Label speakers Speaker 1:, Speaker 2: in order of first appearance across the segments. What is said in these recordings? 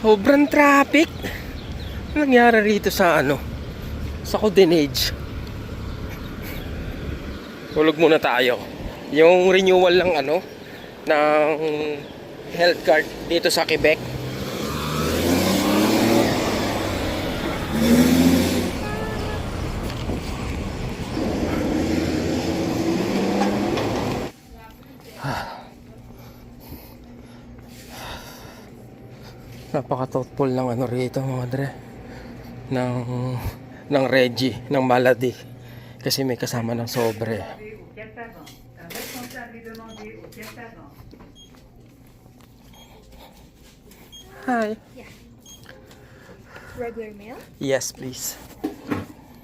Speaker 1: Sobrang traffic. Ano nangyari rito sa sa Codenage? Hulog muna tayo. Yung renewal ng ng health card dito sa Quebec. Napaka-thoughtful ng rito mga dre ng Reggie, ng Malady kasi may kasama ng sobre. Hi.
Speaker 2: Yeah. Regular meal?
Speaker 1: Yes, please.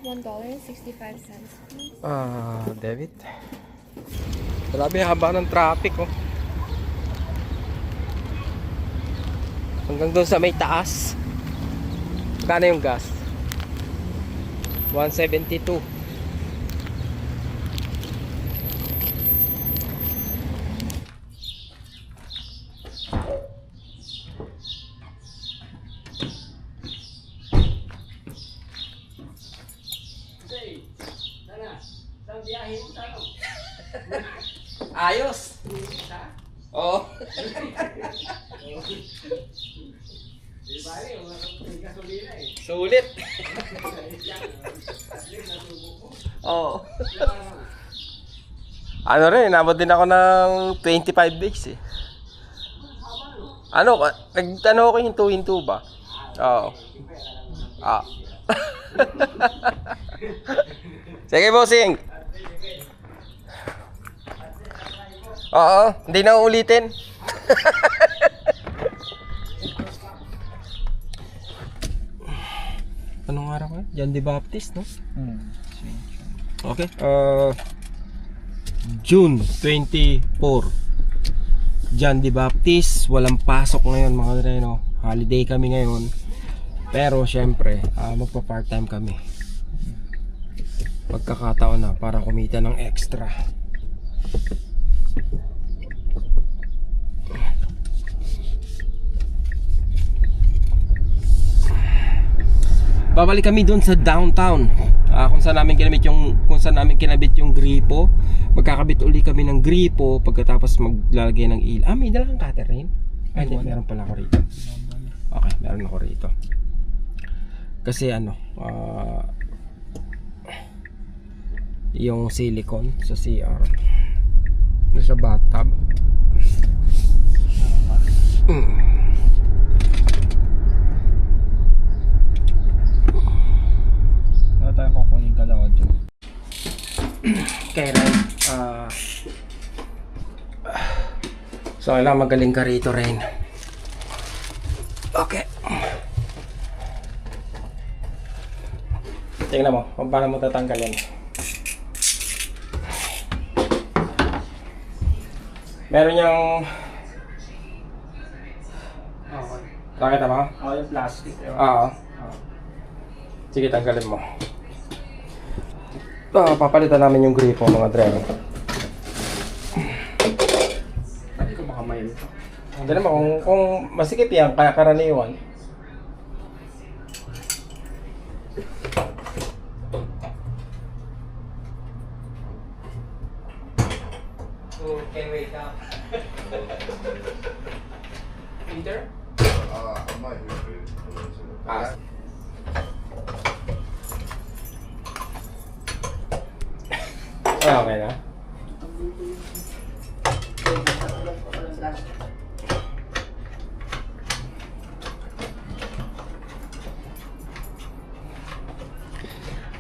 Speaker 2: $1.65, please.
Speaker 1: Debit. Grabe haba ng traffic hanggang doon sa may taas. Magkano yung gas? 172. Ayos. Oh. Sulit. Oh. Nabot din ako ng 25 days eh. Nagtanong ako hinto-hinto ba? Oo. Sige, bossing. Oo, hindi na uulitin. Anong araw ko? John the Baptist, no? Okay. June 24. John the Baptist. Walang pasok ngayon mga dre, no? Holiday kami ngayon. Pero syempre, magpa-part-time kami. Pagkakataon na para kumita ng extra. Babalik kami doon sa downtown. Kung saan namin kinabit yung gripo. Magkakabit uli kami ng gripo pagkatapos maglalagay ng ilaw. May dalang cutter rin? Hindi, meron pala ako rito. Okay, meron ako rito. Kasi yung silicone sa CR sa bathtub. Tayo kukunin ka daw dyan. Kailan so kailangan magaling ka rito rin. Okay. Tingnan mo kung paano mo tatanggalin. Meron yung nakita mo? Yung plastic. Oo. Sige, tanggalin mo. Papalitan namin yung gripo mga dre.
Speaker 3: Pwede ko makamayin ito.
Speaker 1: Hindi naman, kung masikip yan, kaya karaniwan. Okay, wait up. Peter?
Speaker 4: I might be.
Speaker 1: Okay na.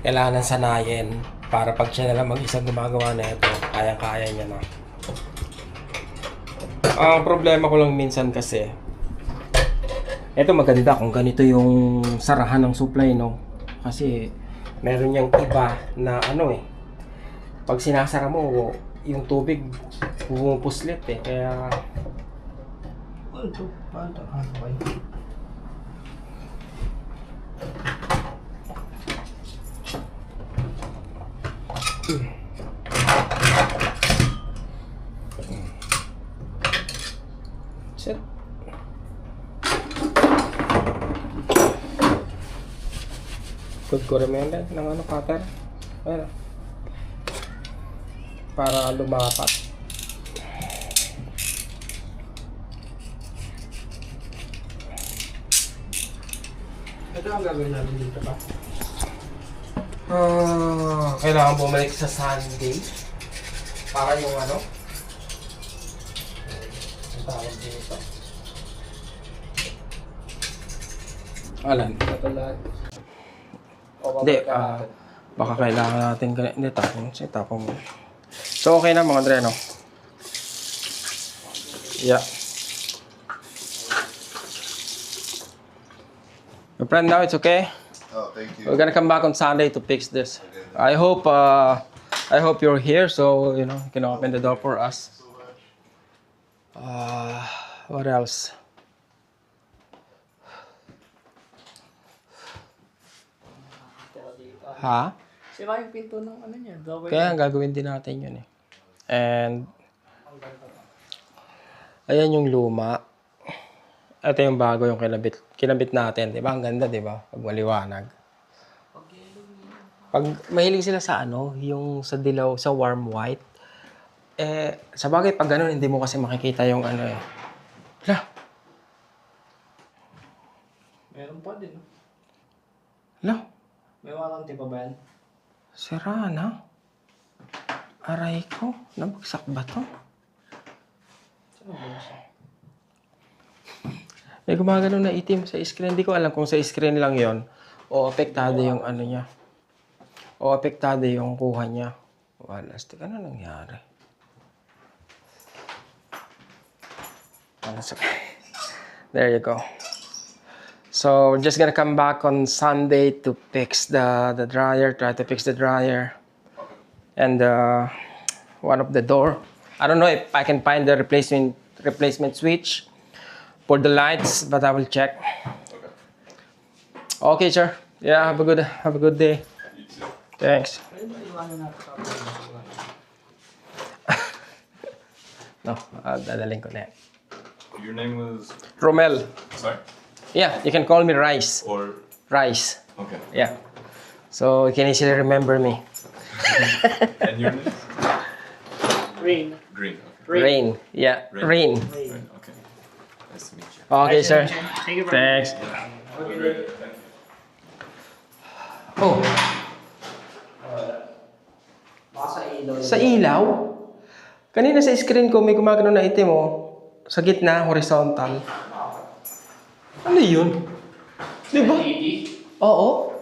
Speaker 1: Kailangan ng sanayin para pag siya na lang mag-isang gumagawa na ito, kayang-kaya niya na. Ang problema ko lang minsan kasi, ito maganda kung ganito yung sarahan ng supply, no? Kasi meron niyang iba na pag sinasara mo, yung tubig pumupuslit kaya
Speaker 3: Ito, paano? Okay.
Speaker 1: Set. Likod ko rin yan ng ano, cutter. Ayan. Para lumapat.
Speaker 3: Ito ang gagawin natin dito pa.
Speaker 1: Kailangan bumalik sa Sunday. Para yung ano? Ang tawag dito. Alan?
Speaker 3: Ito lahat.
Speaker 1: Hindi, baka kailangan natin ganyan. Hindi, tapong mo. So, okay na mga Dre, no? Yeah. My friend, now it's okay?
Speaker 4: Oh, thank you.
Speaker 1: We're gonna come back on Sunday to fix this. I hope you're here, so, you know, you can open the door for us. What else? Ha?
Speaker 3: Sira yung pinto ng ano niya.
Speaker 1: Kaya ang gagawin din natin yun eh. And ayan yung luma. Ito yung bago yung kinabit natin. Diba? Ang ganda, diba? Pag maliwanag. Pag mahilig sila sa ano, yung sa dilaw, sa warm white, sa bagay pag ganun, hindi mo kasi makikita yung ano eh. Hala,
Speaker 3: Meron pa din.
Speaker 1: hala,
Speaker 3: May warranty pa ba yan?
Speaker 1: sira na. Aray ko, nabagsak ba to?
Speaker 3: Saan ba siya?
Speaker 1: May gumagano na itim sa screen. Hindi ko alam kung sa screen lang yon o apektado yung ano niya. O apektado yung kuha niya. Wala, ano nangyari? There you go. So, we're just gonna come back on Sunday to fix the dryer, try to fix the dryer. And one of the door. I don't know if I can find the replacement switch for the lights, but I will check. Okay, sir. Yeah, have a good day.
Speaker 4: You too.
Speaker 1: Thanks.
Speaker 3: Pwede ba iwanan natin sa
Speaker 1: No, dadaling ko na yan.
Speaker 4: Your name was.
Speaker 1: Romel.
Speaker 4: Sorry?
Speaker 1: Yeah, you can call me Rice.
Speaker 4: Or.
Speaker 1: Rice.
Speaker 4: Okay.
Speaker 1: Yeah. So you can easily remember me.
Speaker 4: And your name?
Speaker 3: Green.
Speaker 4: Green. Okay.
Speaker 1: Rain. Yeah, Rain.
Speaker 4: Rain. Okay. Nice to meet you.
Speaker 1: Okay, sir.
Speaker 3: Thank you very
Speaker 1: Thanks.
Speaker 4: Have a great day.
Speaker 1: Oh,
Speaker 3: Baka sa ilaw.
Speaker 1: sa ilaw? Kanina sa screen ko may gumagano na itim oh. Sa gitna, horizontal. Ano yun? Di ba? Oo.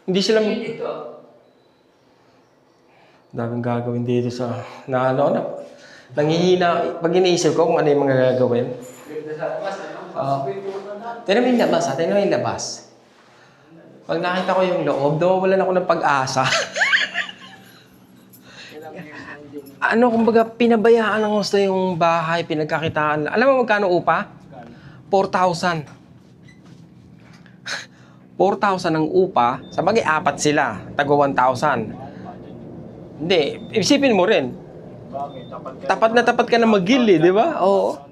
Speaker 1: Hindi sila...
Speaker 3: Dito.
Speaker 1: Daming gagawin dito sa... Nanghihina... Pag iniisip ko kung ano yung mga gagawin. Tignan mo yung labas ha. Tignan mo yung labas. Pag nakita ko yung loob, nawawalan ako ng pag-asa. Ano, kumbaga, pinabayaan ng gusto yung bahay, pinagkakitaan. Alam mo magkano upa? 4,000. 4,000 ang upa. Sabagay, apat sila. Tago 1,000. Hindi, isipin mo rin. Tapat ka na mag-gill eh, di ba? Oo.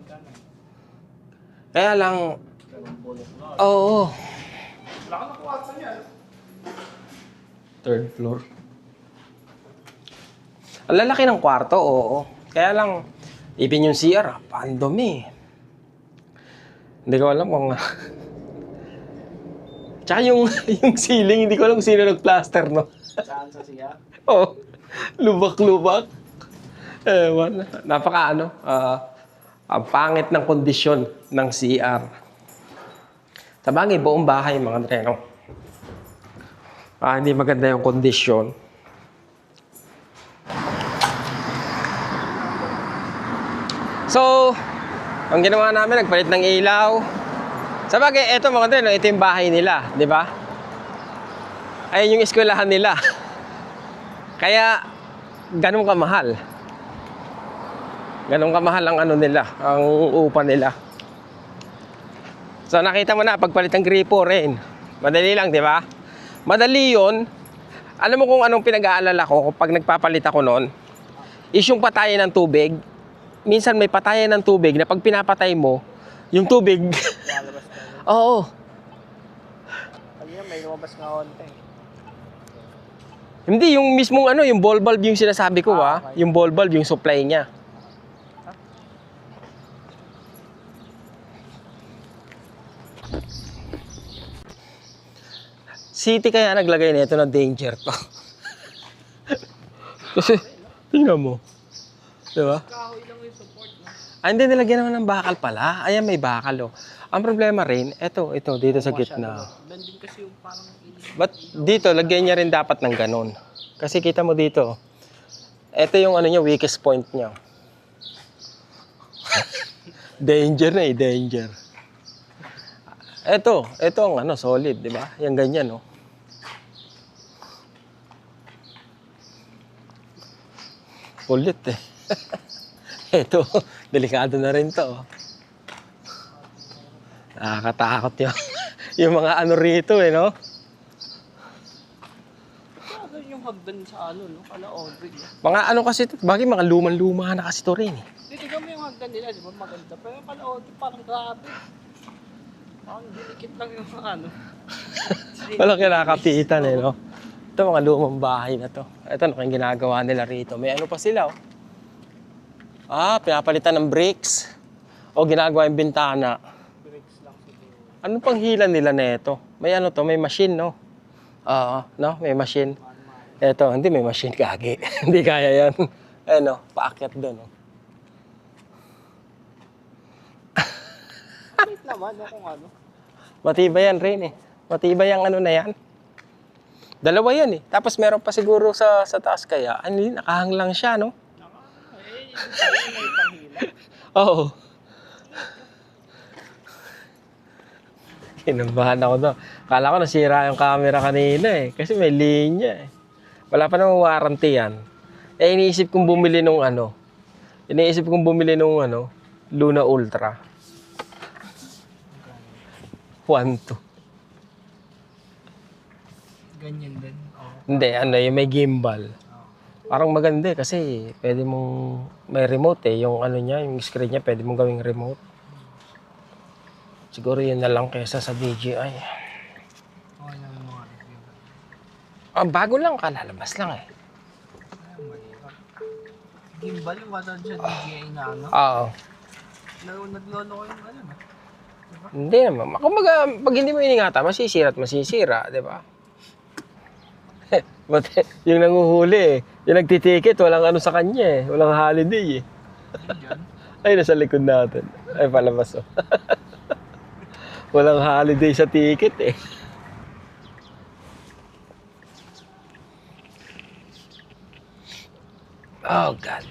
Speaker 1: Kaya lang, oo. Third floor. Ang lalaki ng kwarto, oo. Kaya lang, ipin yung CR, pandumi. Hindi ko alam kung... Tsaka yung ceiling, hindi ko alam kung sino nag-plaster, no?
Speaker 3: Saan sa siya?
Speaker 1: Oo. Lubak-lubak. Ewan. Ang pangit ng kondisyon ng CR. Sabagay, buong bahay, mga treno. Hindi maganda yung kondisyon. So, ang ginawa namin, nagpalit ng ilaw. Sabagay, eto mga treno, ito yung bahay nila, di ba? Ayun yung eskwelahan nila. Kaya, ganun kamahal. Ganun kamahal ang ano nila, ang upa nila. So, nakita mo na, pagpalit ng gripo rin. Madali lang, di ba? Madali yun. Alam mo kung anong pinag-aalala ko kapag nagpapalit ako noon? Is yung patayan ng tubig. Minsan may patayan ng tubig na pag pinapatay mo, yung tubig... Oo.
Speaker 3: Kanina may lumabas nga konti.
Speaker 1: Hindi, yung mismong ano, yung ball valve yung sinasabi ko Yung ball valve, yung supply niya. City kaya naglagay nito na danger to. Kasi, tingnan mo. Diba?
Speaker 3: Kahoy lang yung support, no?
Speaker 1: Hindi, nilagyan naman ng bakal pala. Ayan, may bakal, oh. Ang problema rin, ito, dito sa gitna.
Speaker 3: Doon din kasi yung parang
Speaker 1: But dito, lagyan niya rin dapat ng ganun. Kasi kita mo dito, ito yung ano niya, weakest point niya. Danger na eh, danger. Ito ang ano, solid, di ba? Yung ganyan, no? Kulit eh. Ito, delikado na rin to. Nakakatakot yung, yung mga ano rito eh, no?
Speaker 3: ano yung hagdan sa ano, no? Kala Audrey.
Speaker 1: Mga ano kasi, bagay mga luman-luma na kasi to rin eh.
Speaker 3: Tignan mo yung hagdan nila, di ba maganda? Pero kala Audrey parang grabe. Parang dinikit lang yung ano.
Speaker 1: Walang kinakapitan eh, no? Ito mga lumang bahay na to. Ito ano kayong ginagawa nila rito. May ano pa sila, oh. Pinapalitan ng bricks. O ginagawa yung bintana.
Speaker 3: Breaks lang siguro.
Speaker 1: Ano pang hila nila na ito? May ano to, may machine, no? No? May machine. Ito, hindi may machine, kagi. Hindi kaya yan. Ano, paakyat doon, no?
Speaker 3: Wait naman, no, kung ano.
Speaker 1: Matibay yan rin eh. Matibay ang ano na yan. Dalawa yan eh. Tapos meron pa siguro sa taas kaya. Ano yun, nakahang lang siya, no?
Speaker 3: May panghila.
Speaker 1: Oo. Kinabahan ako doon. Kala ko nasira yung camera kanina eh. Kasi may linya eh. Wala pa namang warranty yan. Iniisip kong bumili nung ano. Luna Ultra. 1.2.
Speaker 3: Ganyan din. Oh.
Speaker 1: Hindi, yung may gimbal. Parang maganda eh, kasi pwede mong may remote eh. Yung ano niya, yung screen niya, pwede mong gawing remote. Siguro yun na lang kaysa sa DJI.
Speaker 3: Okay lang yung mga review.
Speaker 1: Bago lang, kalalabas lang eh.
Speaker 3: Ay, mahirap. Gimbal yung katulad sa DJI na ano.
Speaker 1: Oo.
Speaker 3: Naglolo ko yung ano, no?
Speaker 1: Hindi naman. Kumbaga, pag hindi mo iningatan, masisira at masisira, di ba? But, yung nanguhuli eh. Yung nagtitiket, walang ano sa kanya eh. Walang holiday eh. Ay, nasa likod natin. Ay, palabas oh. Walang holiday sa ticket eh. Oh, God.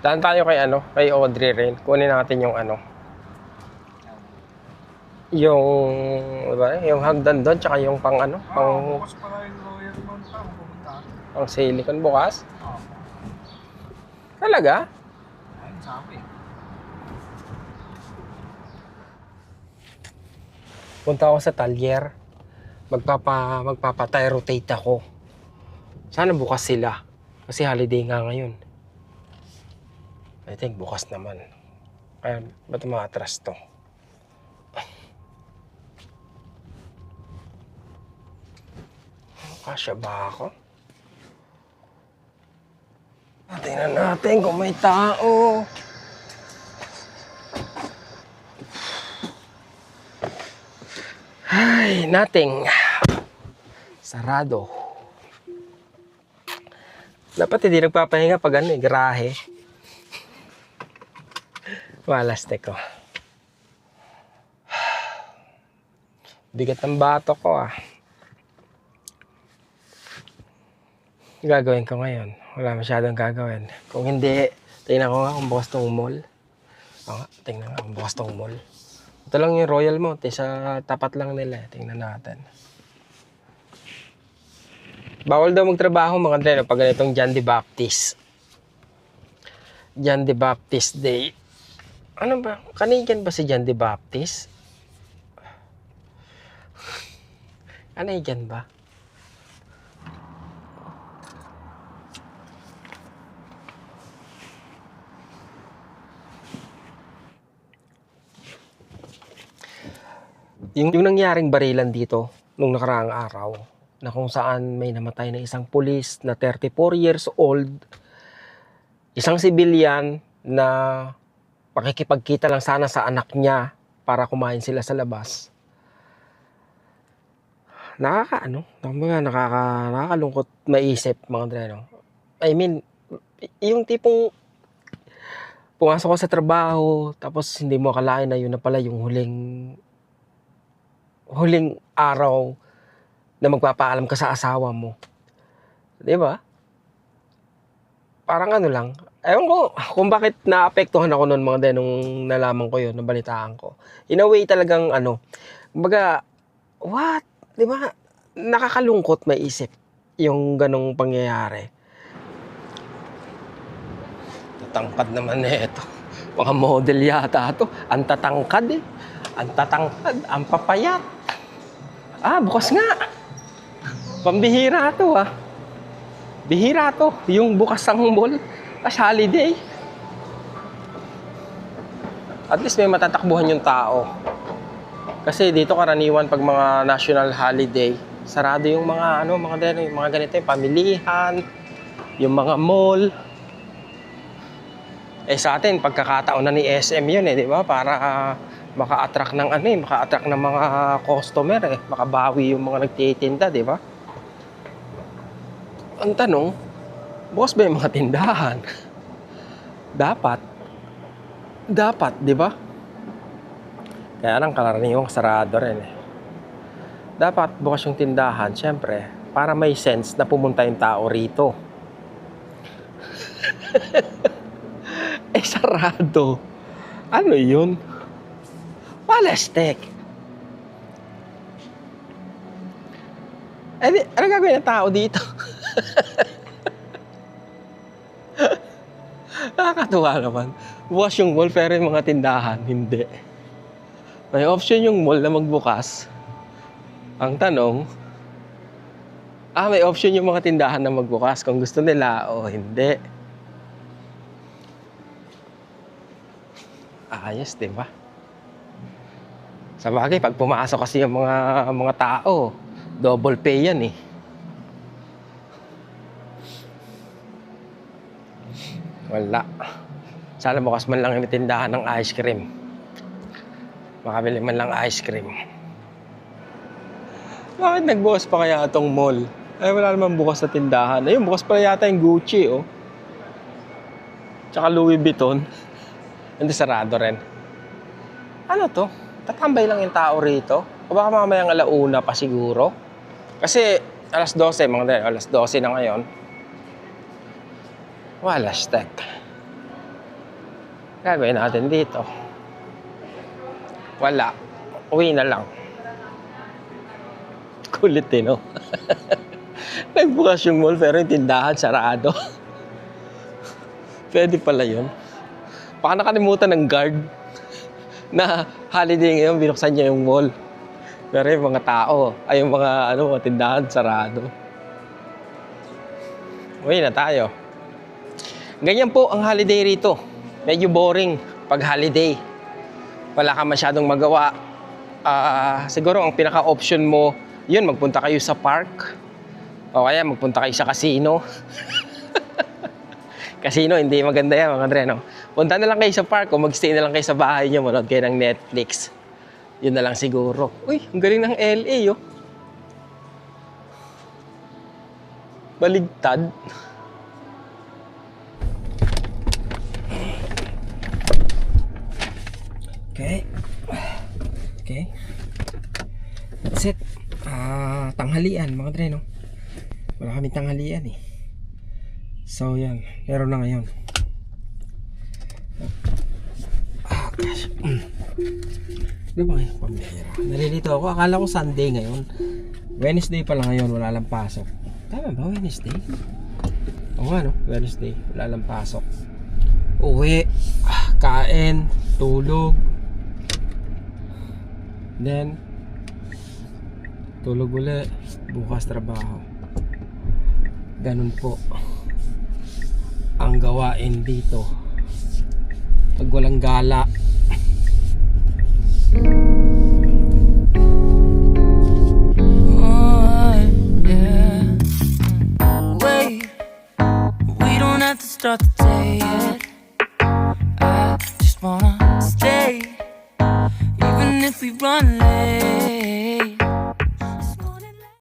Speaker 1: Daan tayo kay Audrey rin. Kunin natin yung yung hagdan doon, tsaka yung pang
Speaker 3: Bukas pala yung Royal Mount pa, pupunta.
Speaker 1: pang silicone bukas.
Speaker 3: Oo.
Speaker 1: Talaga?
Speaker 3: Ayun, sabi.
Speaker 1: Punta ako sa Talyer. Magpapa-tie rotate ako. Sana bukas sila. Kasi holiday nga ngayon. I think bukas naman. Kaya ba't umaatras to? Kasya ba ako? Tingnan natin kung may tao. Ay, nothing. Sarado. Dapat hindi nagpapahinga pag garahe. Malaste ko. Bigat ng bato ko Gagawin ko ngayon. Wala masyadong gagawin. Kung hindi, tingnan ko nga kung bukas tong mall. Tingnan nga kung bukas tong mall. Ito lang yung Royal Mount sa tapat lang nila. Tingnan natin. Bawal daw magtrabaho mga Andre pag ganitong John the Baptist. John the Baptist Day. Ano ba? Canadian ba si John the Baptist? Canadian ba? Yung nangyaring barilan dito, nung nakaraang araw na kung saan may namatay na isang pulis na 34 years old, isang civilian na pakikipagkita lang sana sa anak niya para kumain sila sa labas. Nakakalungkot maisip, mga dreno. I mean, yung tipong pumasok ka sa trabaho, tapos hindi mo akalain na yun na pala yung huling araw na magpapaalam ka sa asawa mo. 'Di ba? Parang ano lang. Ewan ko kung bakit naapektuhan ako noon, mga dreno, nung nalaman ko yun, nabalitaan ko. In a way talagang kumbaga, what? 'Di ba? Nakakalungkot maisip yung ganong pangyayari. Tatangkad naman ito. Mga model yata ito. Ang tatangkad eh. Ang tatangkad. Ang papayat. Bukas nga. Pambihira to Bihira to. Yung bukas ang mall. As holiday. At least may matatakbuhan yung tao. Kasi dito karaniwan pag mga national holiday, sarado yung mga yung mga ganito, yung pamilihan, yung mga mall. Sa atin pagkakataon na ni SM yun di ba? Para maka-attract ng maka-attract ng mga customer makabawi yung mga nagtitinda, di ba? Ang tanong, bukas ba yung mga tindahan? Dapat, di ba? Kaya lang karaniwang sarado rin Dapat bukas yung tindahan, syempre, para may sense na pumunta yung tao rito. Sarado. Ano yun? Palastek. Ano gagawin ng tao dito? Nakakatuwa naman. Bukas yung mall pero yung mga tindahan, hindi. May option yung mall na magbukas. Ang tanong, may option yung mga tindahan na magbukas kung gusto nila o hindi. Ayos, di ba? Sa bagay, pag pumasok kasi yung mga tao, double pay yan Wala. Sana bukas man lang yung tindahan ng ice cream. Makabili man lang ice cream. Bakit nagbukas pa kaya itong mall? Wala naman bukas na tindahan. Ayun, bukas pa yata yung Gucci, Tsaka Louis Vuitton. Hindi, sarado rin. Ano to? Tatambay lang yung tao rito? O baka mamayang alauna pa siguro? Kasi alas 12, alas 12 na ngayon. Wala, stek. Gagawin natin dito. Wala. Uwi na lang. Kulit no? Nagbukas yung mall pero yung tindahan sarado. Pwede pala yun. Baka nakalimutan ng guard na holiday ngayon, binuksan niya yung mall. Pero yung mga tao, yung mga tindahan sarado. Uwi na tayo. Ganyan po ang holiday rito. Medyo boring pag holiday. Wala ka masyadong magawa. Siguro ang pinaka-option mo, yun, magpunta kayo sa park. O kaya magpunta kayo sa casino. Casino, hindi maganda yan, mga dre, Punta na lang kayo sa park o magstay na lang kayo sa bahay nyo, manood kayo ng Netflix. Yun na lang siguro. Uy, ang galing ng LA, Baligtad. Okay. That's it. Tanghalian, mga dre, Wala kami tanghalian, So, yan. Meron na ngayon. Gosh. Di ba ngayon, pambihira? Nalilito ako. Akala ko Sunday ngayon. Wednesday pala ngayon. Wala lang pasok. Tama ba? Wednesday? Oo nga, Wednesday. Wala lang pasok. Uwi. Kain. Tulog. Then, tulog ulit. Bukas trabaho. Ganun po ang gawain dito pag walang gala.
Speaker 5: start the day yet. I just wanna stay, even if we run late.